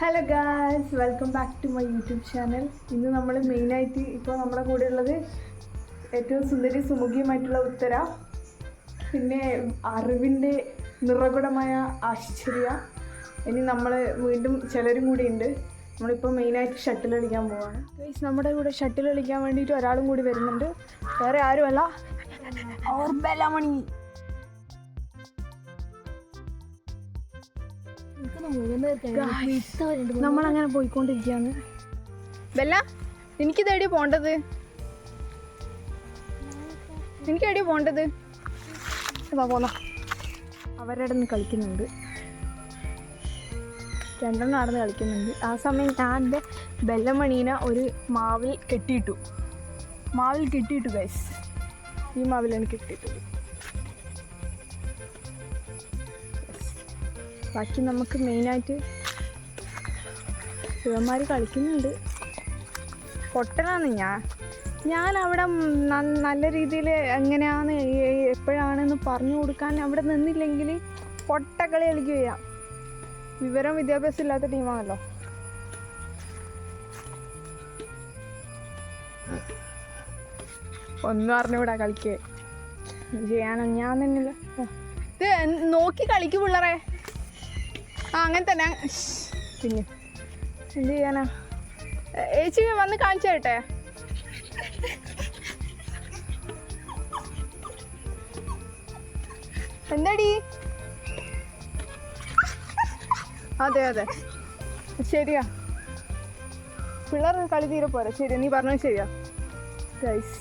Hello guys, welcome back to my YouTube channel. ഇന്ന് നമ്മൾ മെയിനായിട്ട് ഇപ്പോൾ നമ്മുടെ കൂടെ ഉള്ളത് ഏറ്റവും സുന്ദരി സുമുഖിയുമായിട്ടുള്ള ഉത്തര, പിന്നെ അറിവിൻ്റെ നിറകുടമായ ആശ്ചര്യ. ഇനി നമ്മൾ വീണ്ടും ചിലരും കൂടി ഉണ്ട്. നമ്മളിപ്പോൾ മെയിനായിട്ട് ഷട്ടിൽ കളിക്കാൻ പോവാണ് ഗൈസ്. നമ്മുടെ കൂടെ ഷട്ടിൽ കളിക്കാൻ വേണ്ടിയിട്ട് ഒരാളും കൂടി വരുന്നുണ്ട്. വേറെ ആരുമല്ല, ബെല്ലമണി. നമ്മളങ്ങനെ പോയിക്കൊണ്ടിരിക്കുകയാണ്. ബെല്ല, എനിക്ക് തേടിയാ പോണ്ടത്? എനിക്ക് എവിടെയാ പോണ്ടത്? പോന്ന അവരുടെ നിന്ന് കളിക്കുന്നുണ്ട്, രണ്ടെണ്ണം നടന്ന് കളിക്കുന്നുണ്ട്. ആ സമയം ഞാൻ എൻ്റെ ബെല്ലമണീനെ ഒരു മാവിൽ കെട്ടിയിട്ടു ഗൈസ്. ഈ മാവിലാണ് കെട്ടിയിട്ടത്. ബാക്കി നമുക്ക് മെയിനായിട്ട് ഇവന്മാർ കളിക്കുന്നുണ്ട്. പൊട്ടനാണ് ഞാൻ അവിടെ നല്ല രീതിയിൽ എങ്ങനെയാണ് എപ്പോഴാണെന്ന് പറഞ്ഞു കൊടുക്കാൻ അവിടെ നിന്നില്ലെങ്കിൽ പൊട്ടക്കളി കളിക്കുകയാണ്. വിവരം വിദ്യാഭ്യാസം ഇല്ലാത്ത ടീമാണല്ലോ. ഒന്നും അറിഞ്ഞൂടാ കളിക്കുക ചെയ്യാനോ. ഞാൻ തന്നെയല്ല, ഇത് നോക്കി കളിക്കും പിള്ളേരെ. അങ്ങനെ തന്നെ. പിന്നെ എന്ത് ചെയ്യാനാ? ചേച്ചി വന്ന് കാണിച്ചു തരട്ടെ? എന്താടി? അതെ ശരിയാ, പിള്ളേർ കളി തീരെ പോരാ. ശരിയാ, നീ പറഞ്ഞത് ശരിയാ ഗൈസ്.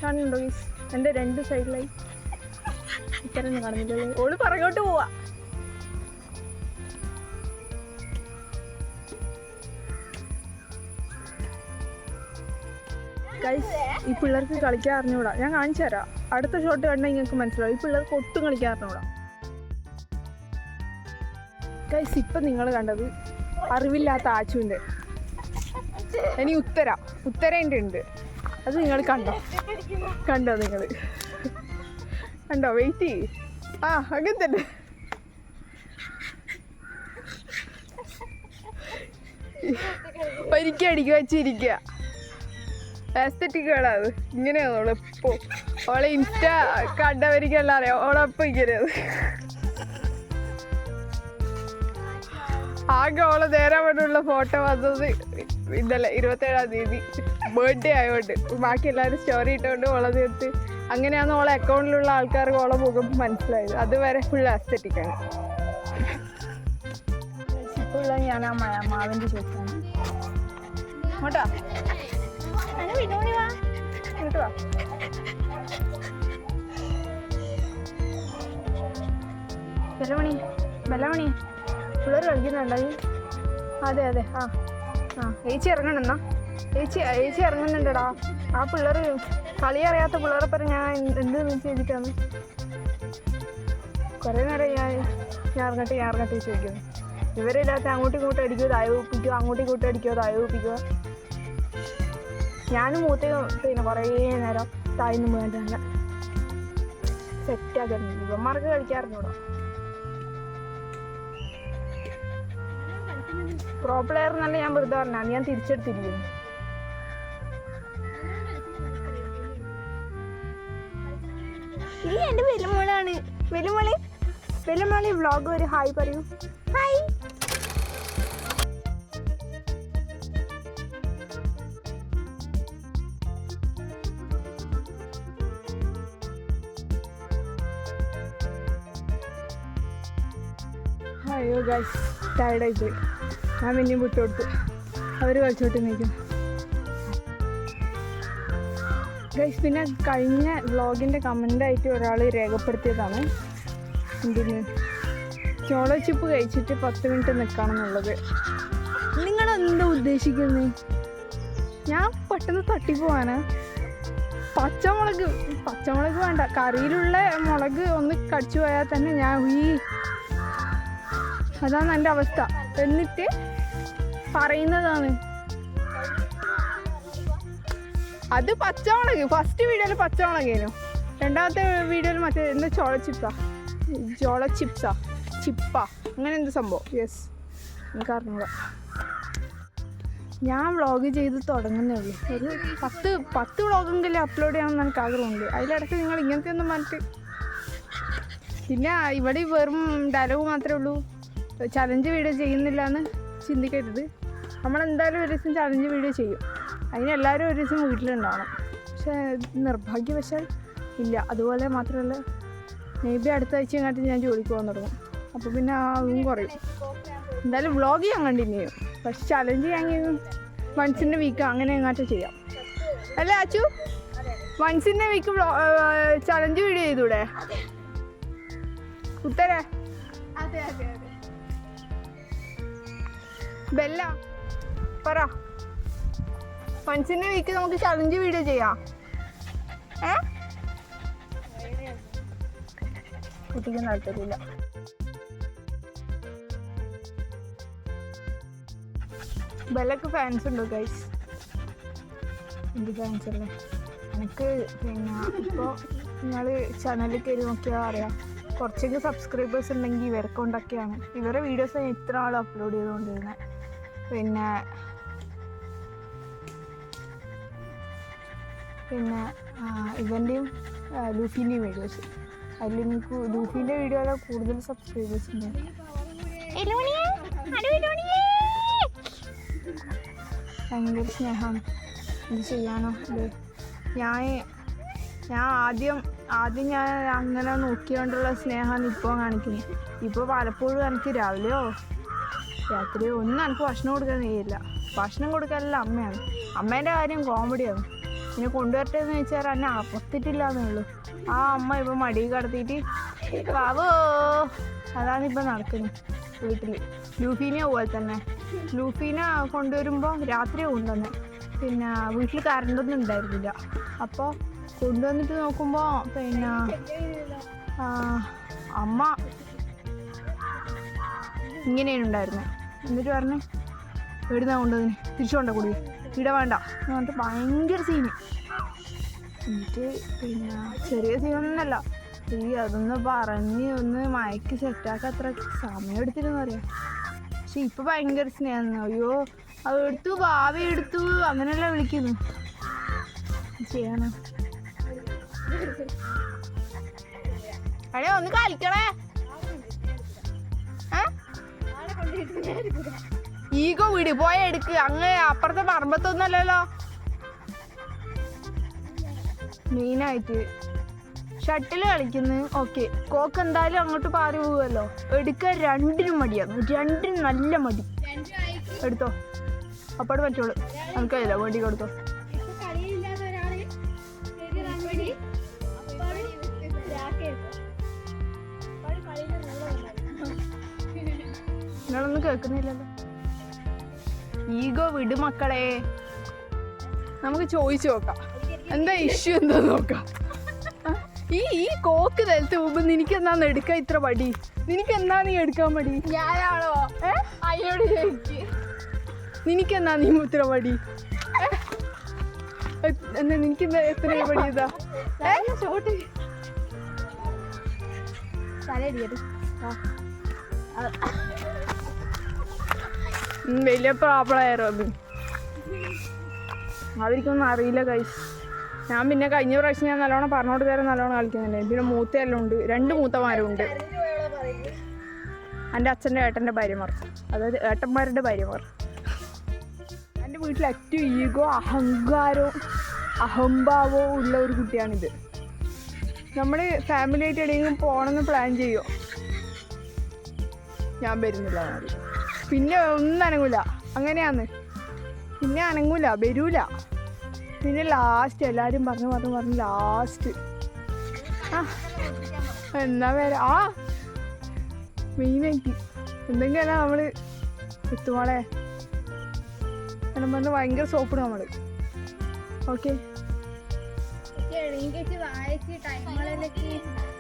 കാണുന്നുണ്ടോ ഗൈസ്? എൻ്റെ രണ്ട് സൈഡിലായി ഇത്രയൊന്നും കാണുന്നില്ലല്ലോ. ഓള് പുറകോട്ട് പോവാ. ഗൈസ്, ഈ പിള്ളേർക്ക് കളിക്കാൻ അറിഞ്ഞൂടാ. ഞാൻ കാണിച്ചു തരാം. അടുത്ത ഷോട്ട് കണ്ടാൽ നിങ്ങൾക്ക് മനസ്സിലാവും. ഈ പിള്ളേർക്ക് ഒട്ടും കളിക്കാൻ അറിഞ്ഞൂടാ ഗൈസ്. ഇപ്പം നിങ്ങൾ കണ്ടത് അറിവില്ലാത്ത ആച്ചുവിൻ്റെ. ഇനി ഉത്തരേൻ്റെ ഉണ്ട്. അത് നിങ്ങൾ കണ്ടോ നിങ്ങൾ കണ്ടോ? വെയിറ്റ് ചെയ്യ്. അങ്ങനെ തന്നെ. പരിക്കടിക്കുക വെച്ചിരിക്കുക. ആസ്തറ്റിക്കാണ് അത്. ഇങ്ങനെയാണ് ഓളെപ്പോ. ഓളെ ഇൻസ്റ്റ കണ്ടവരിക്കെല്ലാം അറിയാം. ഓളെപ്പം ഇങ്ങനെയാണ്. ആകെ ഓളെ നേരെ വേണ്ടിയുള്ള ഫോട്ടോ വന്നത് ഇന്നലെ 27-ാം തീയതി ബർത്ത്ഡേ ആയതുകൊണ്ട്. ബാക്കി എല്ലാവരും സ്റ്റോറി ഇട്ടുകൊണ്ട് ഓളെ തീർത്ത് അങ്ങനെയാണ് ഓളെ അക്കൗണ്ടിലുള്ള ആൾക്കാർക്ക് ഓളെ മുഖം മനസ്സിലായത്. അതുവരെ ഫുൾ ആസ്തറ്റിക്കാണ്. ഇപ്പോഴുള്ള ഞാൻ ആ മാവിൻ്റെ ചോദിച്ചാണ്. കേട്ടോ കേട്ടോ. ബെല്ലമണി പിള്ളേർ കളിക്കുന്നുണ്ടായി. അതെ ചേച്ചി ഇറങ്ങണെന്നാ. ചേച്ചി ഇറങ്ങുന്നുണ്ടടാ. ആ പിള്ളേർ കളി അറിയാത്ത പിള്ളേരെ പറഞ്ഞ് ഞാൻ എന്ത് ചെയ്തിട്ടാണ് കുറേ നേരം ഞാൻ ഇറങ്ങട്ടെ ചോദിക്കുന്നു. ഇവരില്ലാത്ത അങ്ങോട്ടും ഇങ്ങോട്ടും അടിക്കുക, താഴെ ഒപ്പിക്കുക, അങ്ങോട്ടും ഇങ്ങോട്ടും അടിക്കുക, താഴെ ഒപ്പിക്കുക. ഞാനും പിന്നെ കുറേ നേരം താഴ്ന്നു പോയിട്ടല്ല സെറ്റാക്കുന്നു. ഇവന്മാർക്ക് കളിക്കാറുണ്ടോ? പ്രോ പ്ലെയർ എന്നല്ല ഞാൻ വെറുതെ പറഞ്ഞാണ്. ഞാൻ തിരിച്ചെടുത്തിരിക്കുന്നു. ഇല്ല, എൻ്റെ വെല്ലുമോളാണ്. വെല്ലുമോളി വ്ളോഗ് ഒരു ഹായ് പറയൂ. ഹായ്. അയ്യോ ഗൈസ്, ടയർഡായി പോയി. ഞാൻ പിന്നെയും വിട്ടുകൊടുത്തു. അവർ കളിച്ചോട്ട് നിൽക്കും ഗൈസ്. പിന്നെ കഴിഞ്ഞ വ്ളോഗിൻ്റെ കമൻ്റായിട്ട് ഒരാൾ രേഖപ്പെടുത്തിയതാണ് എന്തിന് ചോള ചിപ്പ് കഴിച്ചിട്ട് 10 മിനിറ്റ് നിൽക്കണം എന്നുള്ളത്. നിങ്ങളെന്താ ഉദ്ദേശിക്കുന്നത്? ഞാൻ പെട്ടെന്ന് തട്ടിപ്പോവാനാ. പച്ചമുളക് വേണ്ട, കറിയിലുള്ള മുളക് ഒന്ന് കടിച്ചു പോയാൽ തന്നെ ഞാൻ അതാണ് എൻ്റെ അവസ്ഥ. എന്നിട്ട് പറയുന്നതാണ് അത് പച്ചമുളക്. ഫസ്റ്റ് വീഡിയോയിൽ പച്ചമുളകേനു, രണ്ടാമത്തെ വീഡിയോയിൽ മറ്റേ എന്താ ചോള ചിപ്സാ. ചിപ്പ അങ്ങനെ എന്ത് സംഭവം. യെസ്, എനിക്ക് അറിഞ്ഞൂടാ. ഞാൻ വ്ളോഗ് ചെയ്ത് തുടങ്ങുന്നേ ഉള്ളൂ. ഒരു 10 വ്ളോഗെങ്കിലും അപ്ലോഡ് ചെയ്യണമെന്ന് എനിക്ക് ആഗ്രഹമുണ്ട്. അതിലിടയ്ക്ക് നിങ്ങൾ ഇങ്ങനത്തെ ഒന്നും പറഞ്ഞിട്ട്. പിന്നെ ഇവിടെ വെറും ഡയലോഗ് മാത്രമേ ഉള്ളൂ, ചലഞ്ച് വീഡിയോ ചെയ്യുന്നില്ല എന്ന് ചിന്തിക്കരുത്. നമ്മളെന്തായാലും ഒരു ദിവസം ചലഞ്ച് വീഡിയോ ചെയ്യും. അതിനെല്ലാവരും ഒരു ദിവസം വീട്ടിലുണ്ടാവണം. പക്ഷേ നിർഭാഗ്യവശാൽ ഇല്ല. അതുപോലെ മാത്രമല്ല, മേ ബി അടുത്ത ആഴ്ച ഇങ്ങോട്ട് ഞാൻ ജോലിക്ക് പോകാൻ തുടങ്ങും. അപ്പോൾ പിന്നെ അതും കുറയും. എന്തായാലും വ്ളോഗ് ചെയ്യാൻ കണ്ടിന്യൂ ചെയ്യും. പക്ഷെ ചലഞ്ച് ചെയ്യാൻ വൺസിൻ്റെ വീക്ക് അങ്ങനെ എങ്ങാട്ട് ചെയ്യാം. അല്ലേ അച്ചു? വൺസിൻ്റെ വീക്ക് ചലഞ്ച് വീഡിയോ ചെയ്തൂടെ? ഉത്തരേ ബെല്ല പറ. വൺസിൻ്റെ വീക്ക് നമുക്ക് ചലഞ്ച് വീഡിയോ ചെയ്യാം. കുട്ടിക്ക് താല്പര്യമില്ല. ബെല്ലക്ക് ഫാൻസ് ഉണ്ടോ ഗൈസ്? എന്ത് ഫാൻസ് അല്ലേ എനിക്ക്. പിന്നെ ഇപ്പോൾ നിങ്ങൾ ചാനലിൽ കയറി നോക്കിയാൽ അറിയാം, കുറച്ചൊക്കെ സബ്സ്ക്രൈബേഴ്സ് ഉണ്ടെങ്കിൽ ഇവരെ കൊണ്ടൊക്കെയാണ്. ഇവരുടെ വീഡിയോസ് ഇത്ര ആൾ അപ്ലോഡ് ചെയ്തുകൊണ്ടിരുന്നത്. പിന്നെ ഇവൻ്റെയും ലൂഫീൻ്റെയും വീഡിയോസ്. അതിൽ എനിക്ക് ലൂഫീൻ്റെ വീഡിയോയിലെ കൂടുതൽ സബ്സ്ക്രൈബേഴ്സ് ഉണ്ട്. ഭയങ്കര സ്നേഹമാണ്. ഇത് ചെയ്യാനോ ഇത് ഞാൻ ആദ്യം ഞാൻ അങ്ങനെ നോക്കിക്കൊണ്ടുള്ള സ്നേഹമാണ് ഇപ്പോൾ കാണിക്കുന്നത്. ഇപ്പോൾ പലപ്പോഴും എനിക്ക് രാവിലെയോ രാത്രിയോ ഒന്നും എനിക്ക് ഭക്ഷണം കൊടുക്കാൻ കഴിയില്ല. ഭക്ഷണം കൊടുക്കാനല്ല അമ്മയാണ്. അമ്മേൻ്റെ കാര്യം കോമഡിയാണ്. പിന്നെ കൊണ്ടുവരട്ടെ എന്ന് ചോദിച്ചാൽ എന്നെ അപ്പത്തിട്ടില്ല എന്നേ ഉള്ളൂ. ആ അമ്മ ഇപ്പോൾ മടിയിൽ കടത്തിയിട്ട് പാവോ അതാണിപ്പോൾ നടക്കുന്നത് വീട്ടിൽ. ലൂഫീനെ പോലെ തന്നെ. ലൂഫീനെ കൊണ്ടുവരുമ്പോൾ രാത്രി കൊണ്ടുവന്നെ. പിന്നെ വീട്ടിൽ കറണ്ടൊന്നും ഉണ്ടായിരുന്നില്ല. അപ്പോൾ കൊണ്ടുവന്നിട്ട് നോക്കുമ്പോൾ പിന്നെ അമ്മ ഇങ്ങനെയാണ് ഉണ്ടായിരുന്നത്. എന്നിട്ട് പറഞ്ഞ് എവിടുന്നാ കൊണ്ടുവന്ന് തിരിച്ചു കൊണ്ട കൂടി ഇവിടെ വേണ്ട എന്ന് പറഞ്ഞിട്ട് ഭയങ്കര സീന്. എന്നിട്ട് പിന്നെ ചെറിയ സീനൊന്നല്ല, അതൊന്ന് പറഞ്ഞ് ഒന്ന് മയക്ക് സെറ്റാക്കാൻ അത്ര സമയം എടുത്തിരുന്നു അറിയാം. പക്ഷെ ഇപ്പം ഭയങ്കര സ്നേഹം. അയ്യോ അത് എടുത്തു, ഭാവി എടുത്തു, അങ്ങനെയല്ല വിളിക്കുന്നു. ചെയ്യണം. അടേ ഒന്ന് കളിക്കണേ. ഈഗോ വീട് പോയ എടുക്ക്. അങ്ങ് അപ്പുറത്തെ പറമ്പത്തൊന്നല്ലല്ലോ. മെയിനായിട്ട് ഷട്ടിൽ കളിക്കുന്നു. ഓക്കെ, കോക്ക് എന്തായാലും അങ്ങോട്ട് പാറി പോവുമല്ലോ. എടുക്കാൻ രണ്ടിനും മടിയാണ്. രണ്ടിനും നല്ല മടി. എടുത്തോ, അപ്പാട് പറ്റുള്ളൂ. നമുക്കല്ല വണ്ടി കൊടുത്തോ. നിങ്ങളൊന്നും കേൾക്കുന്നില്ലല്ലോ. ഈഗോ വിട് മക്കളെ. നമുക്ക് ചോദിച്ചു നോക്കാം എന്താ ഇഷ്യൂ എന്താ നോക്കാം. ഈ കോക്ക് നിലത്ത് പോകുമ്പോ നിനക്ക് എന്താന്ന് എടുക്കാൻ ഇത്ര മടി? നിനക്ക് എന്താ നീ എടുക്കാൻ മടി? ഞാനാണോ? അയ്യോട് ചോദിക്ക്. നിനക്ക് എന്താ നീ ഇത്ര മടി? എന്താ നിനക്ക് എന്താ എത്ര മടി? ഇതാ ഷോട്ട് വലിയ പ്രോബ്ലമായിരുന്നു അത്. അവർക്കൊന്നും അറിയില്ല കൈസ്. ഞാൻ പിന്നെ കഴിഞ്ഞ പ്രാവശ്യം ഞാൻ നല്ലോണം പറഞ്ഞോട്ട് തരാൻ നല്ലോണം കളിക്കുന്നുണ്ട്. പിന്നെ മൂത്തയെല്ലാം ഉണ്ട്, 2 മൂത്തമാരുണ്ട്. എൻ്റെ അച്ഛൻ്റെ ഏട്ടൻ്റെ ഭാര്യമാർ, അതായത് ഏട്ടന്മാരുടെ ഭാര്യമാർ. എൻ്റെ വീട്ടിൽ ഏറ്റവും ഈഗോ അഹംഭാവവും ഉള്ള ഒരു കുട്ടിയാണിത്. നമ്മൾ ഫാമിലി ആയിട്ട് എവിടെയെങ്കിലും പോകണമെന്ന് പ്ലാൻ ചെയ്യുമോ, ഞാൻ വരുന്നില്ല മതി, പിന്നെ ഒന്നും അനങ്ങൂല. അങ്ങനെയാന്ന്. പിന്നെ അനങ്ങൂല, വരൂല. പിന്നെ ലാസ്റ്റ് എല്ലാവരും പറഞ്ഞ് ലാസ്റ്റ് എന്നാ വരാ. മെയിനായിട്ട് എന്തെങ്കിലും നമ്മൾ എത്തുമോളെ എന്നെ പറഞ്ഞ് ഭയങ്കര സോപ്പിടും നമ്മൾ. ഓക്കെ,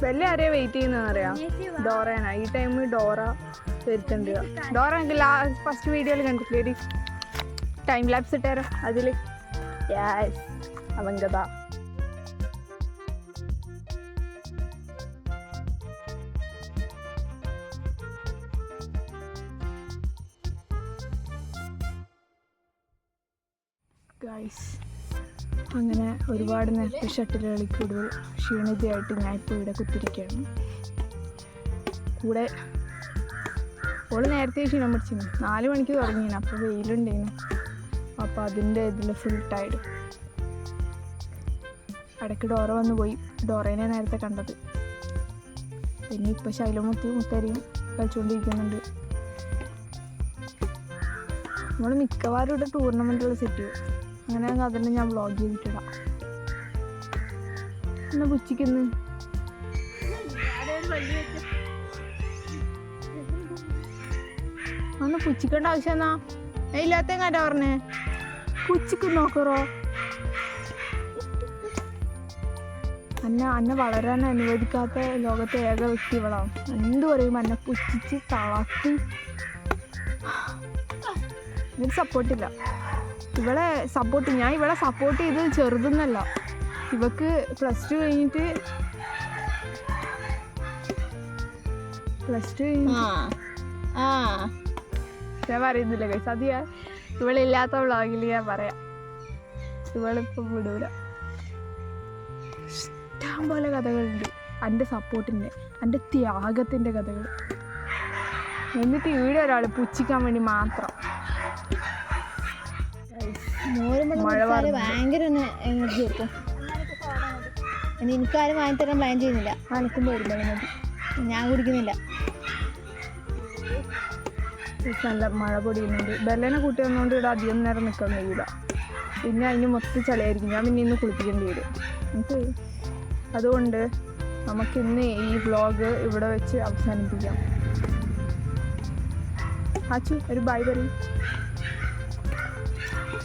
വല്ല ആരെയാ വെയിറ്റ് ചെയ്യുന്നതെന്നറിയാം? ഡോറയാണ്. ഈ ടൈമിൽ ഡോറ വരുത്തുണ്ട്. ഡോറ എനിക്ക് ഫസ്റ്റ് വീഡിയോയിൽ കണ്ടിട്ടില്ലേ ടൈം ലാപ്സ് ഇട്ടാരോ അതിൽ? യെസ്, അവങ്കതാ. ഗൈസ് അങ്ങനെ ഒരുപാട് നേരത്തെ ഷട്ടിൽ കളിക്കൂടുകൾ ക്ഷീണിതയായിട്ട് ഞാൻ ഇപ്പോൾ ഇവിടെ കുത്തിരിക്കുകയാണ്. കൂടെ ഓള് നേരത്തെ ക്ഷീണം പിടിച്ചിരുന്നു. 4 മണിക്ക് തുടങ്ങിയിരുന്നു. അപ്പോൾ വെയിലുണ്ടായിരുന്നു. അപ്പോൾ അതിൻ്റെ ഇതിൽ ഫുൾ ടയർഡ്. ഇടയ്ക്ക് ഡോറ വന്നു പോയി. ഡോറേനെ നേരത്തെ കണ്ടത്. പിന്നെ ഇപ്പോൾ മുത്തരിയും കളിച്ചുകൊണ്ടിരിക്കുന്നുണ്ട്. നമ്മൾ മിക്കവാറും ഇവിടെ ടൂർണമെൻറ്റുകൾ സെറ്റ് ചെയ്യും. അങ്ങനെ അതെല്ലാം ഞാൻ വ്ളോഗ് ചെയ്തിട്ടിടാം. എന്നാ പുച്ചിക്കുന്നു ഒന്ന് പുച്ചിക്കേണ്ട ആവശ്യം എന്നാ ഇല്ലാത്ത കാറ്റാ പറഞ്ഞേ. പുച്ചിക്ക് നോക്കറോ അന്നെ വളരാൻ അനുവദിക്കാത്ത ലോകത്തെ ഏക വ്യക്തി ഇവളാവും. എന്ത് പറയും എന്നെ പുച്ഛിച്ച് തളർത്തി. എനിക്ക് സപ്പോർട്ടില്ല. ഞാൻ ഇവളെ സപ്പോർട്ട് ചെയ്ത് ചെറുതെന്നല്ല. ഇവക്ക് +2 കഴിഞ്ഞിട്ട് ഞാൻ പറയുന്നില്ല കൈസ്. അത് ഞാൻ ഇവളില്ലാത്ത വ്ളോഗിൽ ഞാൻ പറയാം. ഇവളിപ്പം വിടൂല. ഇഷ്ടം പോലെ കഥകളുണ്ട് എൻ്റെ സപ്പോർട്ടിൻ്റെ, എൻ്റെ ത്യാഗത്തിൻ്റെ കഥകൾ. എന്നിട്ട് ഇവിടെ ഒരാൾ പുച്ഛിക്കാൻ വേണ്ടി മാത്രം. ഭയങ്കര എനർജി വെക്കും. എനിക്കാരും വാങ്ങിത്തരാൻ പ്ലാൻ ചെയ്യുന്നില്ല. അനക്കും വരുമ്പോൾ മതി. ഞാൻ കുടിക്കുന്നില്ല. നല്ല മഴ പൊടിയുന്നുണ്ട്. ബെല്ലനെ കൂട്ടി വന്നുകൊണ്ട് ഇവിടെ അധികം നേരം നിൽക്കാൻ കഴിയില്ല. പിന്നെ അതിന് മൊത്തം ചളിയായിരിക്കും. ഞാൻ പിന്നെ ഇന്ന് കുളിപ്പിക്കേണ്ടി വരും. നമുക്ക് അതുകൊണ്ട് നമുക്കിന്ന് ഈ വ്ളോഗ് ഇവിടെ വെച്ച് അവസാനിപ്പിക്കാം. ആച്ചു ഒരു ബൈ പറയും.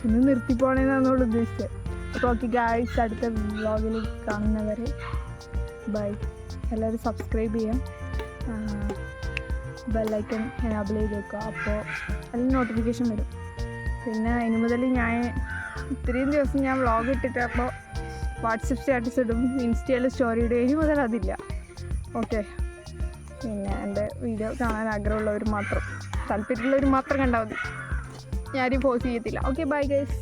ഇന്ന് നിർത്തിപ്പോണേന്നാണ് ഉദ്ദേശിച്ചത്. അപ്പോൾ ഓക്കെ ഗായ്സ്, അടുത്ത വ്ളോഗിൽ കാണുന്നവരെ ബൈ. എല്ലാവരും സബ്സ്ക്രൈബ് ചെയ്യാം, ബെല്ലൈക്കൺ എനാബിൾ ചെയ്ത് വെക്കുക. അപ്പോൾ അതിൽ നോട്ടിഫിക്കേഷൻ വരും. പിന്നെ ഇനി മുതൽ ഞാൻ ഇത്രയും ദിവസം ഞാൻ വ്ളോഗ് ഇട്ടിട്ട് അപ്പോൾ വാട്സപ്പ് സ്റ്റാറ്റസ് ഇടും, ഇൻസ്റ്റയിൽ സ്റ്റോറി ഇടും. ഇനി മുതൽ അതില്ല. ഓക്കെ. പിന്നെ എൻ്റെ വീഡിയോ കാണാൻ ആഗ്രഹമുള്ളവർ മാത്രം, താല്പര്യമുള്ളവർ മാത്രം കണ്ടാൽ മതി. ഞാനും പോസ്റ്റ് ചെയ്യത്തില്ല. Okay bye guys.